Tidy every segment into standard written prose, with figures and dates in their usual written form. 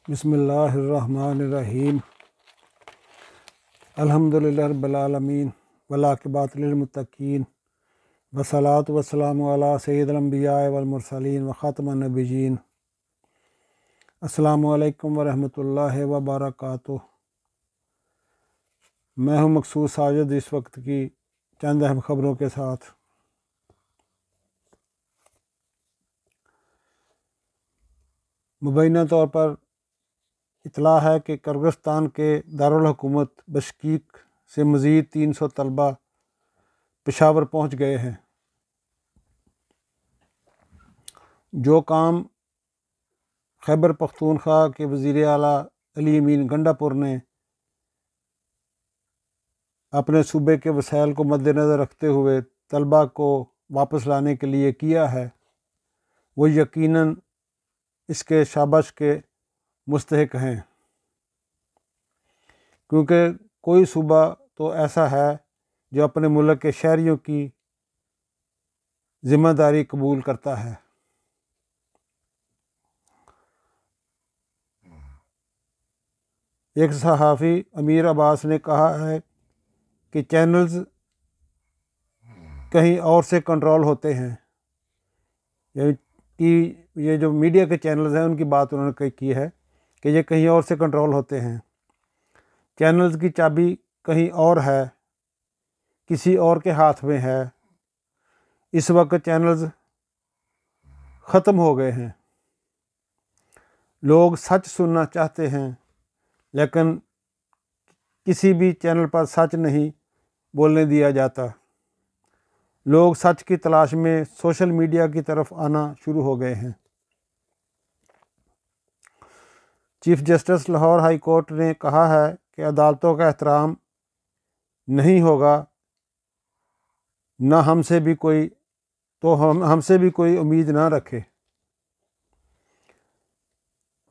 بسم اللہ الرحمن الرحیم الحمدللہ رب العالمین والعاقبۃ للمتقین والصلاۃ والسلام علی سید الانبیاء والمرسلین وخاتم النبیین۔ السلام علیکم ورحمۃ اللہ وبرکاتہ۔ میں ہوں مقصود ساجد، اس وقت کی چند اہم خبروں کے ساتھ۔ مبینہ طور پر اطلاع ہے کہ کرغزستان کے دارالحکومت بشکیک سے مزید 300 طلبہ پشاور پہنچ گئے ہیں۔ جو کام خیبر پختونخوا کے وزیر اعلیٰ علی امین گنڈا پور نے اپنے صوبے کے وسائل کو مد نظر رکھتے ہوئے طلبہ کو واپس لانے کے لیے کیا ہے، وہ یقیناً اس کے شاباش کے مستحق ہیں، کیونکہ کوئی صوبہ تو ایسا ہے جو اپنے ملک کے شہریوں کی ذمہ داری قبول کرتا ہے۔ ایک صحافی امیر عباس نے کہا ہے کہ چینلز کہیں اور سے کنٹرول ہوتے ہیں، یعنی کہ یہ جو میڈیا کے چینلز ہیں ان کی بات انہوں نے کی ہے کہ یہ کہیں اور سے کنٹرول ہوتے ہیں۔ چینلز کی چابی کہیں اور ہے، کسی اور کے ہاتھ میں ہے۔ اس وقت چینلز ختم ہو گئے ہیں۔ لوگ سچ سننا چاہتے ہیں، لیکن کسی بھی چینل پر سچ نہیں بولنے دیا جاتا۔ لوگ سچ کی تلاش میں سوشل میڈیا کی طرف آنا شروع ہو گئے ہیں۔ Chief justice Lahore high court نے کہا ہے کہ عدالتوں کا احترام نہیں ہوگا، نہ ہم سے بھی کوئی امید نہ رکھے۔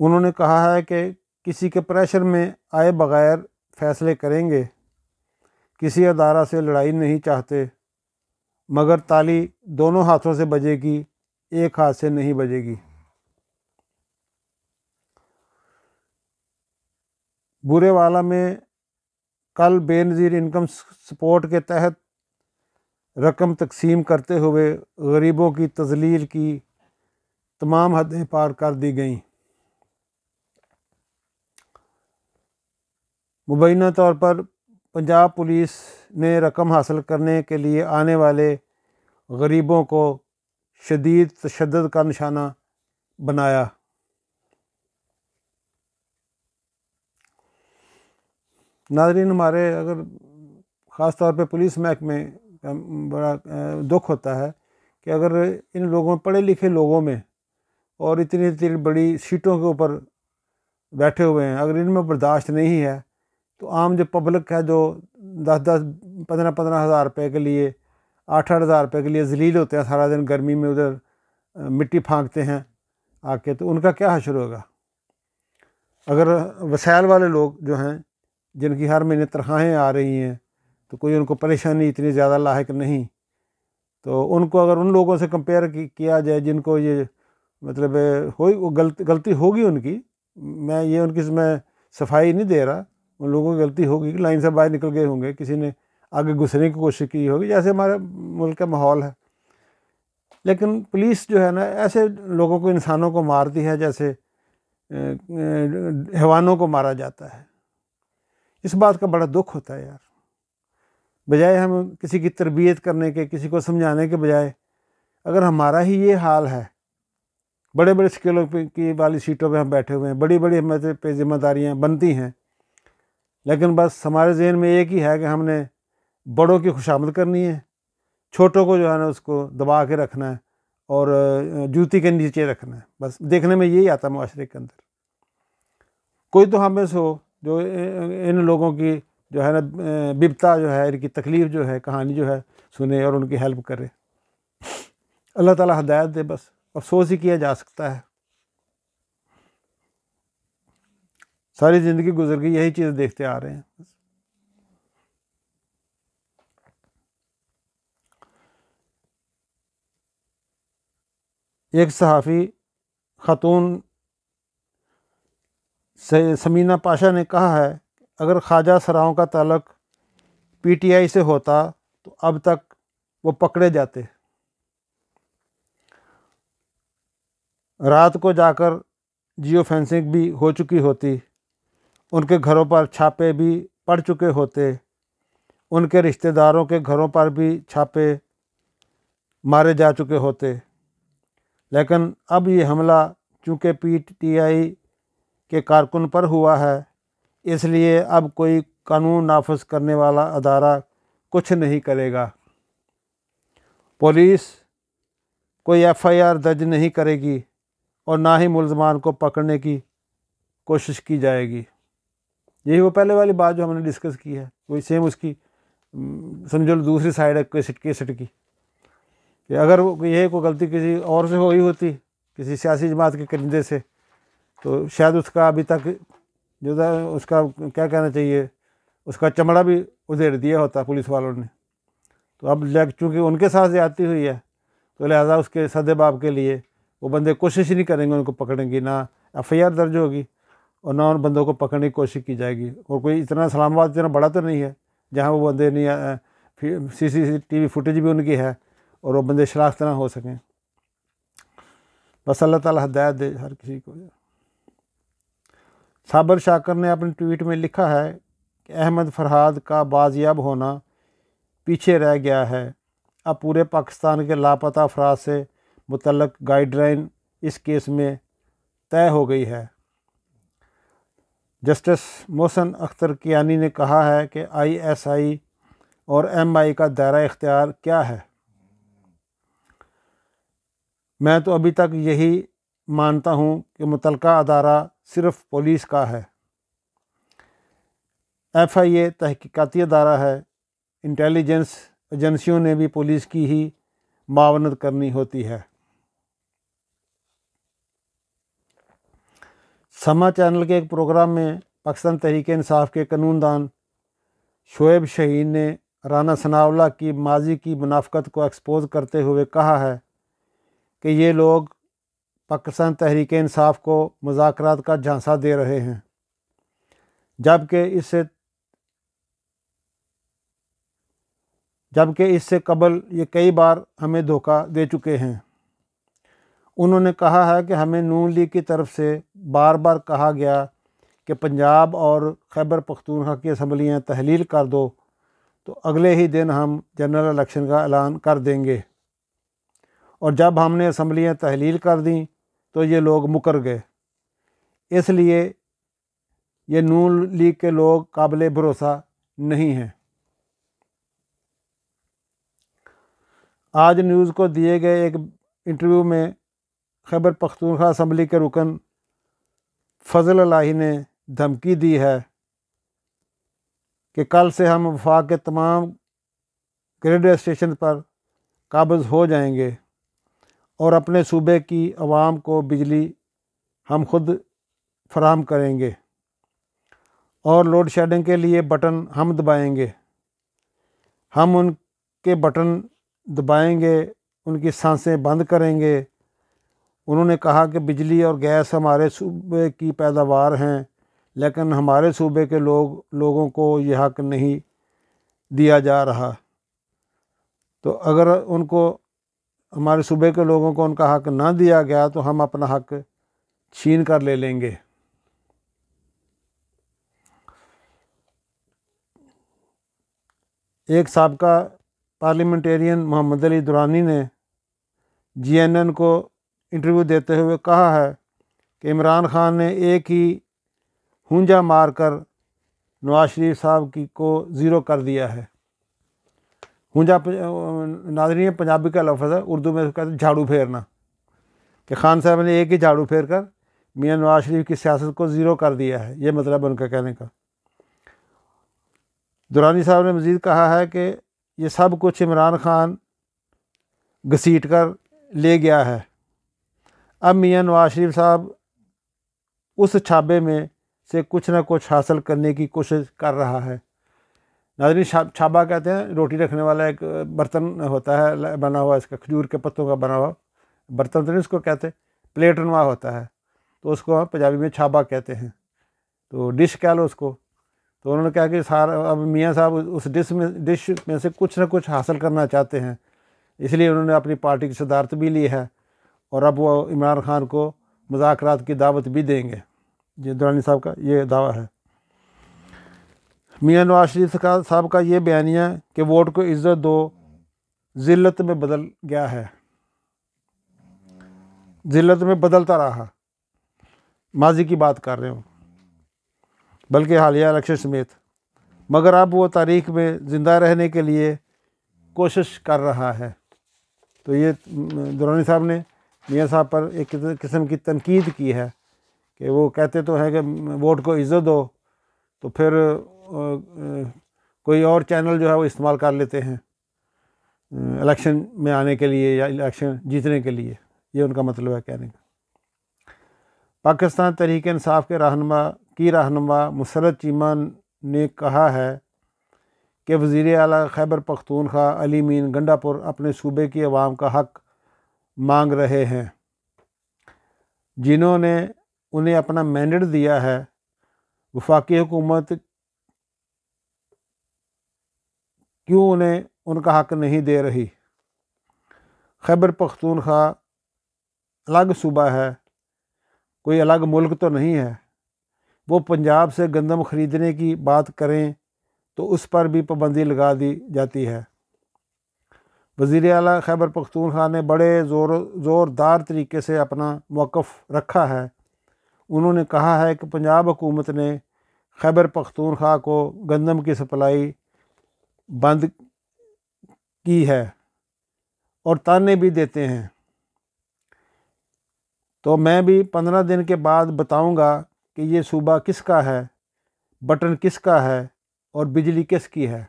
انہوں نے کہا ہے کہ کسی کے پریشر میں آئے بغیر فیصلے کریں گے۔ کسی ادارہ سے لڑائی نہیں چاہتے، مگر تالی دونوں ہاتھوں سے بجے گی، ایک ہاتھ سے نہیں بجے گی۔ بورے والا میں کل بے نظیر انکم سپورٹ کے تحت رقم تقسیم کرتے ہوئے غریبوں کی تذلیل کی تمام حدیں پار کر دی گئیں۔ مبینہ طور پر پنجاب پولیس نے رقم حاصل کرنے کے لیے آنے والے غریبوں کو شدید تشدد کا نشانہ بنایا۔ ناظرین، ہمارے اگر خاص طور پہ پولیس محکمے کا بڑا دکھ ہوتا ہے کہ اگر ان لوگوں پڑھے لکھے لوگوں میں اور اتنی بڑی سیٹوں کے اوپر بیٹھے ہوئے ہیں، اگر ان میں برداشت نہیں ہے تو عام جو پبلک ہے، جو 10-15 ہزار روپے کے لیے 8 ہزار روپے کے لیے ذلیل ہوتے ہیں، سارا دن گرمی میں ادھر مٹی پھانکتے ہیں آ کے، تو ان کا کیا حشر ہوگا؟ اگر وسائل والے لوگ جو ہیں، جن کی ہر مہینے تنخواہیں آ رہی ہیں، تو کوئی ان کو پریشانی اتنی زیادہ لاحق نہیں، تو ان کو اگر ان لوگوں سے کمپیئر کیا جائے جن کو یہ مطلب غلطی ہوگی ان کی، میں یہ ان کی میں صفائی نہیں دے رہا، ان لوگوں کی غلطی ہوگی کہ لائن سے باہر نکل گئے ہوں گے، کسی نے آگے گھسنے کی کوشش کی ہوگی، جیسے ہمارے ملک کا ماحول ہے۔ لیکن پولیس جو ہے نا، ایسے لوگوں کو، انسانوں کو مارتی ہے جیسے حیوانوں کو مارا جاتا ہے۔ اس بات کا بڑا دکھ ہوتا ہے یار۔ بجائے ہم کسی کی تربیت کرنے کے، کسی کو سمجھانے کے بجائے، اگر ہمارا ہی یہ حال ہے، بڑے بڑے اسکیلوں کی والی سیٹوں پہ ہم بیٹھے ہوئے ہیں، بڑی بڑی ہمیں پہ ذمہ داریاں بنتی ہیں، لیکن بس ہمارے ذہن میں ایک ہی ہے کہ ہم نے بڑوں کی خوشامد کرنی ہے، چھوٹوں کو جو ہے نا اس کو دبا کے رکھنا ہے اور جوتی کے نیچے رکھنا ہے۔ بس دیکھنے میں یہی آتا ہے معاشرے کے اندر۔ کوئی تو ہم میں سے ہو جو ان لوگوں کی جو ہے نا بپتا جو ہے، ان کی تکلیف جو ہے، کہانی جو ہے سنے اور ان کی ہیلپ کرے۔ اللہ تعالیٰ ہدایت دے، بس افسوس ہی کیا جا سکتا ہے۔ ساری زندگی گزر گئی، یہی چیز دیکھتے آ رہے ہیں۔ ایک صحافی خاتون سمینہ پاشا نے کہا ہے اگر خواجہ سراؤں کا تعلق پی ٹی آئی سے ہوتا تو اب تک وہ پکڑے جاتے۔ رات کو جا کر جیو فینسنگ بھی ہو چکی ہوتی، ان کے گھروں پر چھاپے بھی پڑ چکے ہوتے، ان کے رشتہ داروں کے گھروں پر بھی چھاپے مارے جا چکے ہوتے، لیکن اب یہ حملہ چونکہ پی ٹی آئی کے کارکن پر ہوا ہے، اس لیے اب کوئی قانون نافذ کرنے والا ادارہ کچھ نہیں کرے گا۔ پولیس کوئی ایف آئی آر درج نہیں کرے گی اور نہ ہی ملزمان کو پکڑنے کی کوشش کی جائے گی۔ یہی وہ پہلے والی بات جو ہم نے ڈسکس کی ہے، وہی سیم اس کی سمجھو دوسری سائڈ ہے کیسٹ کی، کہ اگر یہ کوئی غلطی کسی اور سے ہوئی ہوتی، کسی سیاسی جماعت کے کرندے سے، تو شاید اس کا ابھی تک جو اس کا کیا کہنا چاہیے، اس کا چمڑا بھی ادھیڑ دیا ہوتا پولیس والوں نے۔ تو اب چونکہ ان کے ساتھ زیادتی ہوئی ہے تو لہٰذا اس کے سد باب کے لیے وہ بندے کوشش ہی نہیں کریں گے ان کو پکڑیں گی، نہ ایف آئی آر درج ہوگی اور نہ ان بندوں کو پکڑنے کی کوشش کی جائے گی۔ اور کوئی اتنا اسلام آباد اتنا بڑا تو نہیں ہے جہاں وہ بندے نہیں، سی ٹی وی فوٹیج بھی ان کی ہے اور وہ بندے شناخت نہ ہو سکیں۔ بس اللہ تعالیٰ ہدایت دے ہر کسی کو۔ صابر شاکر نے اپنے ٹویٹ میں لکھا ہے کہ احمد فرحاد کا بازیاب ہونا پیچھے رہ گیا ہے، اب پورے پاکستان کے لاپتہ افراد سے متعلق گائیڈ لائن اس کیس میں طے ہو گئی ہے۔ جسٹس محسن اختر کیانی نے کہا ہے کہ آئی ایس آئی اور ایم آئی کا دائرہ اختیار کیا ہے؟ میں تو ابھی تک یہی مانتا ہوں کہ متعلقہ ادارہ صرف پولیس کا ہے۔ ایف آئی اے تحقیقاتی ادارہ ہے، انٹیلیجنس ایجنسیوں نے بھی پولیس کی ہی معاونت کرنی ہوتی ہے۔ سما چینل کے ایک پروگرام میں پاکستان تحریک انصاف کے قانون دان شعیب شہین نے رانا ثناء اللہ کی ماضی کی منافقت کو ایکسپوز کرتے ہوئے کہا ہے کہ یہ لوگ پاکستان تحریک انصاف کو مذاکرات کا جھانسا دے رہے ہیں، جبکہ اس سے قبل یہ کئی بار ہمیں دھوکہ دے چکے ہیں۔ انہوں نے کہا ہے کہ ہمیں نون لیگ کی طرف سے بار بار کہا گیا کہ پنجاب اور خیبر پختونخوا کی اسمبلیاں تحلیل کر دو تو اگلے ہی دن ہم جنرل الیکشن کا اعلان کر دیں گے، اور جب ہم نے اسمبلیاں تحلیل کر دیں تو یہ لوگ مکر گئے۔ اس لیے یہ نون لیگ کے لوگ قابل بھروسہ نہیں ہیں۔ آج نیوز کو دیے گئے ایک انٹرویو میں خیبر پختونخوا اسمبلی کے رکن فضل الہی نے دھمکی دی ہے کہ کل سے ہم وفاق کے تمام ریڈیو اسٹیشن پر قابض ہو جائیں گے اور اپنے صوبے کی عوام کو بجلی ہم خود فراہم کریں گے، اور لوڈ شیڈنگ کے لیے بٹن ہم دبائیں گے، ہم ان کے بٹن دبائیں گے، ان کی سانسیں بند کریں گے۔ انہوں نے کہا کہ بجلی اور گیس ہمارے صوبے کی پیداوار ہیں، لیکن ہمارے صوبے کے لوگوں کو یہ حق نہیں دیا جا رہا، تو اگر ان کو ہمارے صوبے کے لوگوں کو ان کا حق نہ دیا گیا تو ہم اپنا حق چھین کر لے لیں گے۔ ایک سابقہ پارلیمنٹیرین محمد علی درانی نے جی این این کو انٹرویو دیتے ہوئے کہا ہے کہ عمران خان نے ایک ہی ہونجا مار کر نواز شریف صاحب کو زیرو کر دیا ہے۔ ہونجا ناظرین پنجابی کا لفظ ہے، اردو میں کہتے ہیں جھاڑو پھیرنا، کہ خان صاحب نے ایک ہی جھاڑو پھیر کر میاں نواز شریف کی سیاست کو زیرو کر دیا ہے، یہ مطلب ان کا کہنے کا۔ درانی صاحب نے مزید کہا ہے کہ یہ سب کچھ عمران خان گھسیٹ کر لے گیا ہے، اب میاں نواز شریف صاحب اس چھابے میں سے کچھ نہ کچھ حاصل کرنے کی کوشش کر رہا ہے۔ ناظرین چھابا کہتے ہیں روٹی رکھنے والا ایک برتن ہوتا ہے بنا ہوا، اس کا کھجور کے پتوں کا بنا ہوا برتن تو نہیں اس کو کہتے، پلیٹ نما ہوتا ہے، تو اس کو ہم پنجابی میں چھابا کہتے ہیں۔ تو ڈش کہہ لو اس کو. تو انہوں نے کہا کہ اب میاں صاحب اس ڈش میں سے کچھ نہ کچھ حاصل کرنا چاہتے ہیں، اس لیے انہوں نے اپنی پارٹی کی صدارت بھی لی ہے، اور اب وہ عمران خان کو مذاکرات کی دعوت بھی دیں گے. یہ درانی صاحب کا یہ دعویٰ ہے. میاں نواز شریف صاحب کا یہ بیانیہ کہ ووٹ کو عزت دو ذلت میں بدل گیا ہے، ذلت میں بدلتا رہا. ماضی کی بات کر رہے ہوں، بلکہ حالیہ الیکشن سمیت، مگر اب وہ تاریخ میں زندہ رہنے کے لیے کوشش کر رہا ہے. تو یہ درانی صاحب نے میاں صاحب پر ایک قسم کی تنقید کی ہے کہ وہ کہتے تو ہیں کہ ووٹ کو عزت دو، تو پھر کوئی اور چینل جو ہے وہ استعمال کر لیتے ہیں الیکشن میں آنے کے لیے یا الیکشن جیتنے کے لیے. یہ ان کا مطلب ہے کہنے کا. پاکستان تحریک انصاف کے رہنما مسرت چیمہ نے کہا ہے کہ وزیر اعلیٰ خیبر پختونخوا علی مین گنڈا پور اپنے صوبے کی عوام کا حق مانگ رہے ہیں، جنہوں نے انہیں اپنا مینڈیٹ دیا ہے. وفاقی حکومت کیوں انہیں ان کا حق نہیں دے رہی؟ خیبر پختونخوا الگ صوبہ ہے، کوئی الگ ملک تو نہیں ہے. وہ پنجاب سے گندم خریدنے کی بات کریں تو اس پر بھی پابندی لگا دی جاتی ہے. وزیر اعلیٰ خیبر پختونخوا نے بڑے زوردار طریقے سے اپنا موقف رکھا ہے. انہوں نے کہا ہے کہ پنجاب حکومت نے خیبر پختونخوا کو گندم کی سپلائی بند کی ہے اور تانے بھی دیتے ہیں. تو میں بھی 15 دن کے بعد بتاؤں گا کہ یہ صوبہ کس کا ہے، بٹن کس کا ہے اور بجلی کس کی ہے.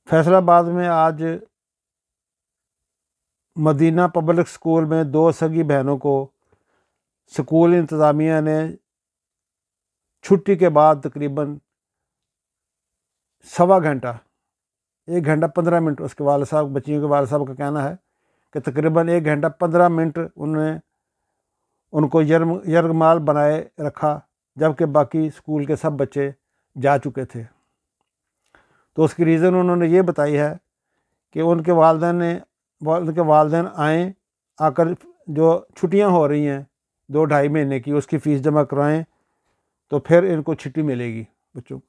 فیصل آباد میں آج مدینہ پبلک سکول میں 2 سگی بہنوں کو سکول انتظامیہ نے چھٹی کے بعد تقریباً 1.25 گھنٹہ 1 گھنٹہ 15 منٹ اس کے والد صاحب بچیوں کے والد صاحب کا کہنا ہے کہ تقریباً 1 گھنٹہ 15 منٹ انہوں نے ان کو یرغمال بنائے رکھا، جبکہ باقی سکول کے سب بچے جا چکے تھے. تو اس کی ریزن انہوں نے یہ بتائی ہے کہ ان کے والدین آئیں، آ کر جو چھٹیاں ہو رہی ہیں 2-2.5 مہینے کی، اس کی فیس جمع کروائیں تو پھر ان کو چھٹی ملے گی بچوں کو،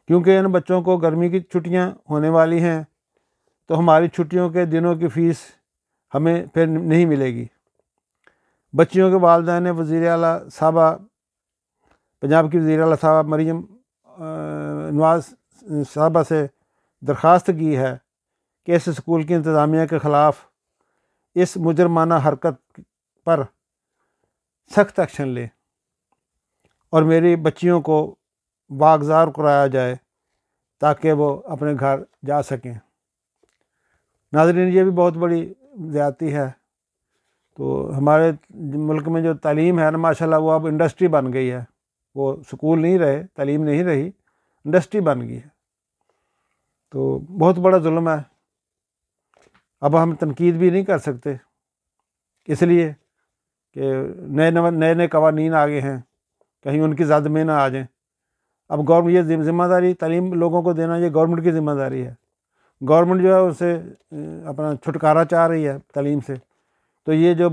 کیونکہ ان بچوں کو گرمی کی چھٹیاں ہونے والی ہیں تو ہماری چھٹیوں کے دنوں کی فیس ہمیں پھر نہیں ملے گی. بچیوں کے والدین نے وزیر اعلیٰ صاحبہ پنجاب کی وزیر اعلیٰ صاحبہ مریم نواز صاحبہ سے درخواست کی ہے کہ اس اسکول کی انتظامیہ کے خلاف اس مجرمانہ حرکت پر سخت ایکشن لے اور میری بچیوں کو واگزار کرایا جائے تاکہ وہ اپنے گھر جا سکیں. ناظرین، یہ بھی بہت بڑی زیادتی ہے. تو ہمارے ملک میں جو تعلیم ہے نا ماشاءاللہ وہ اب انڈسٹری بن گئی ہے. وہ سکول نہیں رہے، تعلیم نہیں رہی، انڈسٹری بن گئی ہے. تو بہت بڑا ظلم ہے. اب ہم تنقید بھی نہیں کر سکتے اس لیے کہ نئے قوانین آگے ہیں، کہیں ان کی زد میں نہ آ جائیں. اب گورنمنٹ یہ ذمہ داری تعلیم لوگوں کو دینا یہ گورنمنٹ کی ذمہ داری ہے. گورنمنٹ جو ہے اسے اپنا چھٹکارا چاہ رہی ہے تعلیم سے. تو یہ جو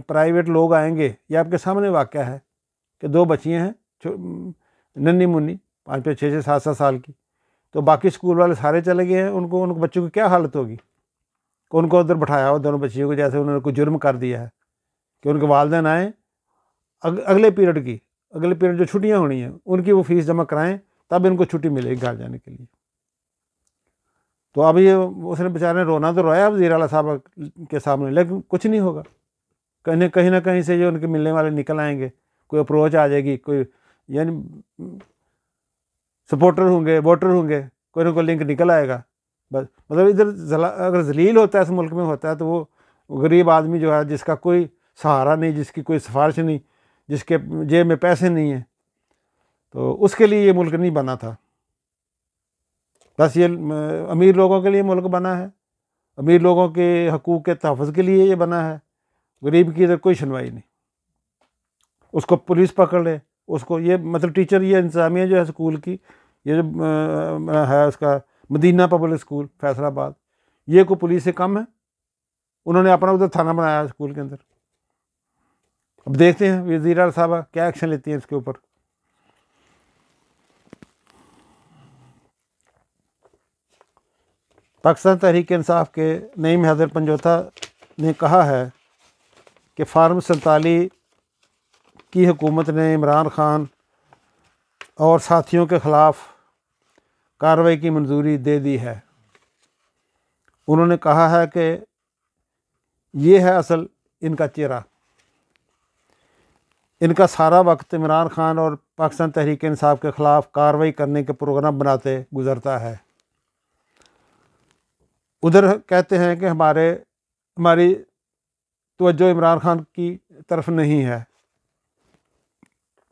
پرائیویٹ لوگ آئیں گے، یہ آپ کے سامنے واقعہ ہے کہ 2 بچیاں ہیں ننھی منی 5-5 6-6 7-7 سال کی، تو باقی اسکول والے سارے چلے گئے ہیں. ان بچوں کی کیا حالت ہوگی کہ ان کو ادھر بٹھایا ہو دونوں بچیوں کو، جیسے انہوں نے کوئی جرم کر دیا ہے کہ ان کے والدین آئیں اگلے پیریڈ جو چھٹیاں ہونی ہیں ان کی وہ فیس جمع کرائیں، تب ان کو چھٹی ملے گی گھر جانے کے لیے. تو اب یہ اس نے بیچارے نے رونا تو رویا وزیر اعلیٰ صاحب کے سامنے، لیکن کچھ نہیں ہوگا. کہیں نہ کہیں سے جو ان کے ملنے والے نکل آئیں گے، کوئی اپروچ آ جائے گی، کوئی یعنی سپورٹر ہوں گے، ووٹر ہوں گے، کوئی نہ کوئی لنک نکل آئے گا. بس مطلب ادھر اگر ذلیل ہوتا ہے اس ملک میں ہوتا ہے تو وہ غریب آدمی جو ہے جس کا کوئی سہارا نہیں، جس کی کوئی سفارش نہیں، جس کے جیب میں پیسے نہیں ہیں، تو اس کے لیے یہ ملک نہیں بنا تھا. بس یہ امیر لوگوں کے لیے ملک بنا ہے، امیر لوگوں کے حقوق کے تحفظ کے لیے یہ بنا ہے. غریب کی ادھر کوئی سنوائی نہیں. اس کو پولیس پکڑ لے اس کو، یہ مطلب ٹیچر، یہ انتظامیہ جو ہے اسکول کی، یہ جو ہے اس کا مدینہ پبلک اسکول فیصل آباد، یہ کوئی پولیس سے کم ہے؟ انہوں نے اپنا ادھر تھانہ بنایا اسکول کے اندر۔ اب دیکھتے ہیں وزیر اعلیٰ صاحبہ کیا ایکشن لیتی ہیں اس کے اوپر۔ پاکستان تحریک انصاف کے نعیم حیدر پنجوتا نے کہا ہے کہ فارم 47 کی حکومت نے عمران خان اور ساتھیوں کے خلاف کارروائی کی منظوری دے دی ہے۔ انہوں نے کہا ہے کہ یہ ہے اصل ان کا چہرہ، ان کا سارا وقت عمران خان اور پاکستان تحریک انصاف کے خلاف کارروائی کرنے کے پروگرام بناتے گزرتا ہے۔ ادھر کہتے ہیں کہ ہماری توجہ عمران خان کی طرف نہیں ہے،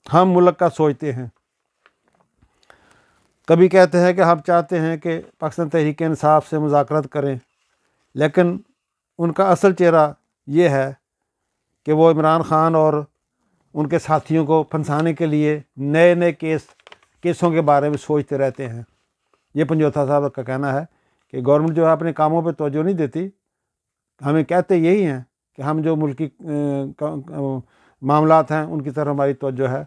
ہم ملک کا سوچتے ہیں۔ کبھی کہتے ہیں کہ ہم چاہتے ہیں کہ پاکستان تحریک انصاف سے مذاکرات کریں، لیکن ان کا اصل چہرہ یہ ہے کہ وہ عمران خان اور ان کے ساتھیوں کو پھنسانے کے لیے نئے نئے کیسوں کے بارے میں سوچتے رہتے ہیں۔ یہ پنجوتا صاحب کا کہنا ہے کہ گورنمنٹ جو ہے اپنے کاموں پہ توجہ نہیں دیتی، ہمیں کہتے یہی ہیں کہ ہم جو ملکی معاملات ہیں ان کی طرف ہماری توجہ ہے،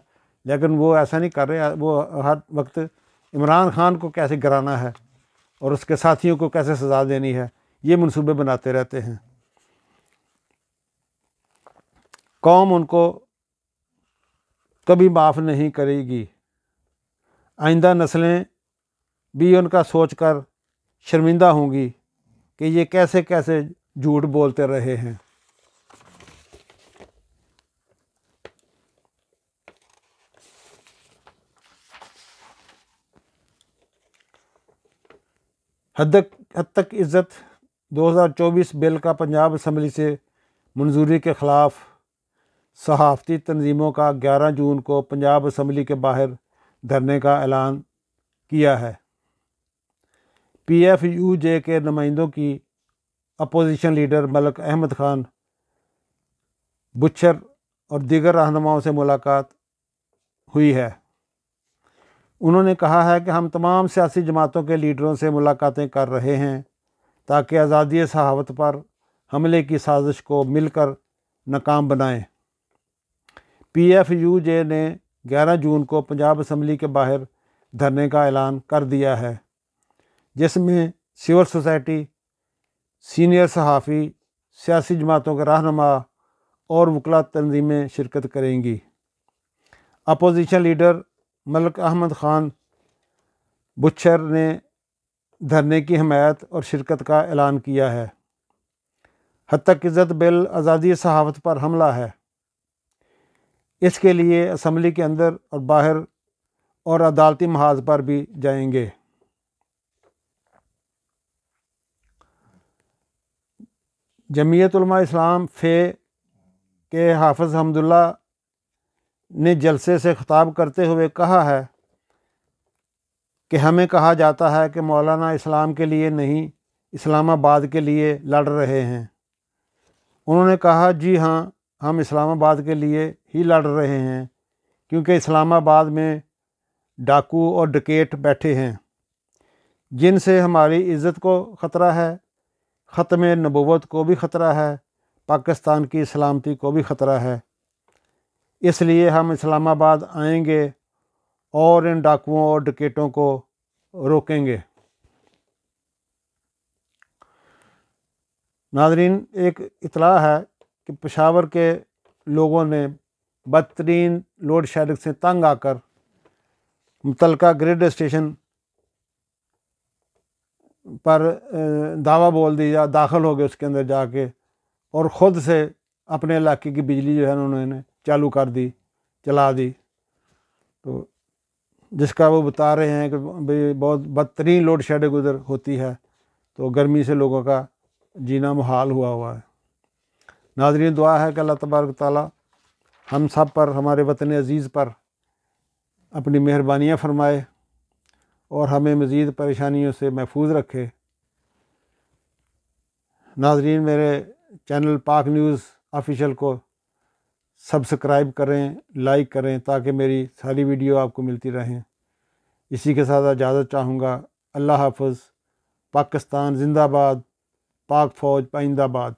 لیکن وہ ایسا نہیں کر رہے۔ وہ ہر وقت عمران خان کو کیسے گرانا ہے اور اس کے ساتھیوں کو کیسے سزا دینی ہے، یہ منصوبے بناتے رہتے ہیں۔ قوم ان کو کبھی معاف نہیں کرے گی، آئندہ نسلیں بھی ان کا سوچ کر شرمندہ ہوں گی کہ یہ کیسے کیسے جھوٹ بولتے رہے ہیں۔ حد تک عزت 2024 بل کا پنجاب اسمبلی سے منظوری کے خلاف صحافتی تنظیموں کا 11 جون کو پنجاب اسمبلی کے باہر دھرنے کا اعلان کیا ہے۔ پی ایف یو جے کے نمائندوں کی opposition leader Malik Ahmad Khan Butcher اور دیگر رہنماؤں سے ملاقات ہوئی ہے۔ انہوں نے کہا ہے کہ ہم تمام سیاسی جماعتوں کے لیڈروں سے ملاقاتیں کر رہے ہیں تاکہ آزادی صحافت پر حملے کی سازش کو مل کر ناکام بنائیں۔ پی ایف یو جے نے 11 جون کو پنجاب اسمبلی کے باہر دھرنے کا اعلان کر دیا ہے، جس میں سول سوسائٹی، سینئر صحافی، سیاسی جماعتوں کے رہنما اور وکلاء تنظیمیں شرکت کریں گی۔ Opposition leader Malik Ahmad Khan Butcher نے دھرنے کی حمایت اور شرکت کا اعلان کیا ہے۔ حد تک عزت بل آزادی صحافت پر حملہ ہے، اس کے لیے اسمبلی کے اندر اور باہر اور عدالتی محاذ پر بھی جائیں گے۔ جمعیت علماء اسلام فے کے حافظ حمداللہ نے جلسے سے خطاب کرتے ہوئے کہا ہے کہ ہمیں کہا جاتا ہے کہ مولانا اسلام کے لیے نہیں، اسلام آباد کے لیے لڑ رہے ہیں۔ انہوں نے کہا جی ہاں، ہم اسلام آباد کے لیے ہی لڑ رہے ہیں، کیونکہ اسلام آباد میں ڈاکو اور ڈکیٹ بیٹھے ہیں جن سے ہماری عزت کو خطرہ ہے، ختم نبوت کو بھی خطرہ ہے، پاکستان کی سلامتی کو بھی خطرہ ہے۔ اس لیے ہم اسلام آباد آئیں گے اور ان ڈاکوؤں اور ڈکیٹوں کو روکیں گے۔ ناظرین، ایک اطلاع ہے کہ پشاور کے لوگوں نے بدترین لوڈ شیڈنگ سے تنگ آ کر متعلقہ گریڈ اسٹیشن پر دعویٰ بول دیا، داخل ہو گئے اس کے اندر جا کے، اور خود سے اپنے علاقے کی بجلی جو ہے انہوں نے چالو کر دی، چلا دی، تو جس کا وہ بتا رہے ہیں کہ بہت بدترین لوڈ شیڈنگ ادھر ہوتی ہے، تو گرمی سے لوگوں کا جینا محال ہوا ہے۔ ناظرین، دعا ہے کہ اللہ تبارک تعالیٰ ہم سب پر، ہمارے وطن عزیز پر اپنی مہربانیاں فرمائے اور ہمیں مزید پریشانیوں سے محفوظ رکھے۔ ناظرین، میرے چینل پاک نیوز آفیشیل کو سبسکرائب کریں، لائک کریں تاکہ میری ساری ویڈیو آپ کو ملتی رہیں۔ اسی کے ساتھ اجازت چاہوں گا۔ اللہ حافظ۔ پاکستان زندہ باد، پاک فوج پائندہ باد۔